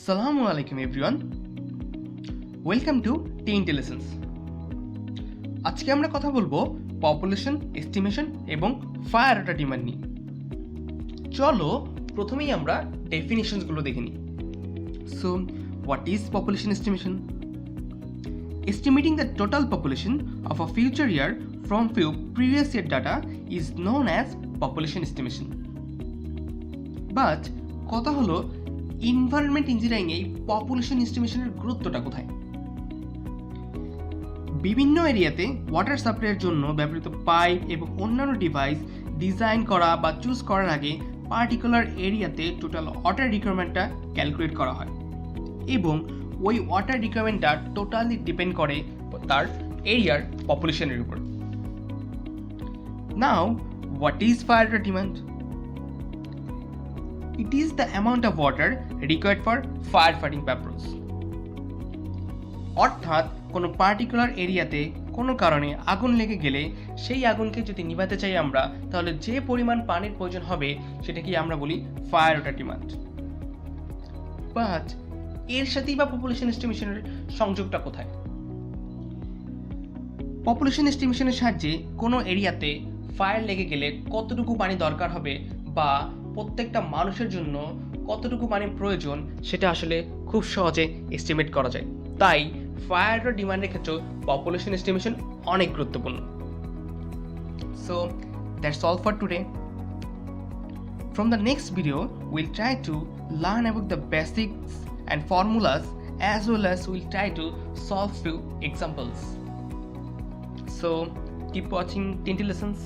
Assalamu alaikum everyone. Welcome to TNT-Lessons. আজকে আমরা কথা বলবো পপুলেশন এস্টিমেশন এবং ফায়ার ওয়াটার ডিমান্ড নিয়ে। চলো প্রথমেই আমরা ডেফিনিশনসগুলো দেখে নিই। So what is population estimation? Estimating the total population of a future year from few previous year data is known as population estimation. But কথা হলো এনভায়রনমেন্ট ইঞ্জিনিয়ারিং এ পপুলেশন এস্টিমেশনের গুরুত্বটা কোথায়? বিভিন্ন এরিয়াতে ওয়াটার সাপ্লাইয়ের জন্য ব্যবহৃত পাইপ এবং অন্যান্য ডিভাইস ডিজাইন করা বা চুজ করার আগে পার্টিকুলার এরিয়াতে টোটাল ওয়াটার রিকোয়ারমেন্টটা ক্যালকুলেট করা হয় এবং ওই ওয়াটার রিকোয়ারমেন্টটা টোটালি ডিপেন্ড করে তার এরিয়ার পপুলেশনের উপর। Now what is fire water demand? It is the amount of water required for firefighting purpose. অর্থাৎ কোনো পার্টিকুলার এরিয়াতে কোনো কারণে আগুন লেগে গেলে সেই আগুনকে যদি নিভাতে চাই আমরা, তাহলে যে পরিমাণ পানির প্রয়োজন হবে সেটাকে আমরা বলি ফায়ার ওয়াটার ডিমান্ড। বাট এর সাথেই বা পপুলেশন এস্টিমেশনের সংযোগটা কোথায়? পপুলেশন এস্টিমেশনের সাহায্যে কোনো এরিয়াতে ফায়ার লেগে গেলে কতটুকু পানি দরকার হবে বা প্রত্যেকটা মানুষের জন্য কতটুকু পানি প্রয়োজন সেটা আসলে খুব সহজে এস্টিমেট করা যায়। তাই ফায়ার ওয়াটার ডিমান্ডের ক্ষেত্রে পপুলেশন এস্টিমেশন অনেক গুরুত্বপূর্ণ। So that's all for today. From the next video, we'll try to learn about the basics and formulas as well as we'll try to solve few examples. So keep watching TNT Lessons.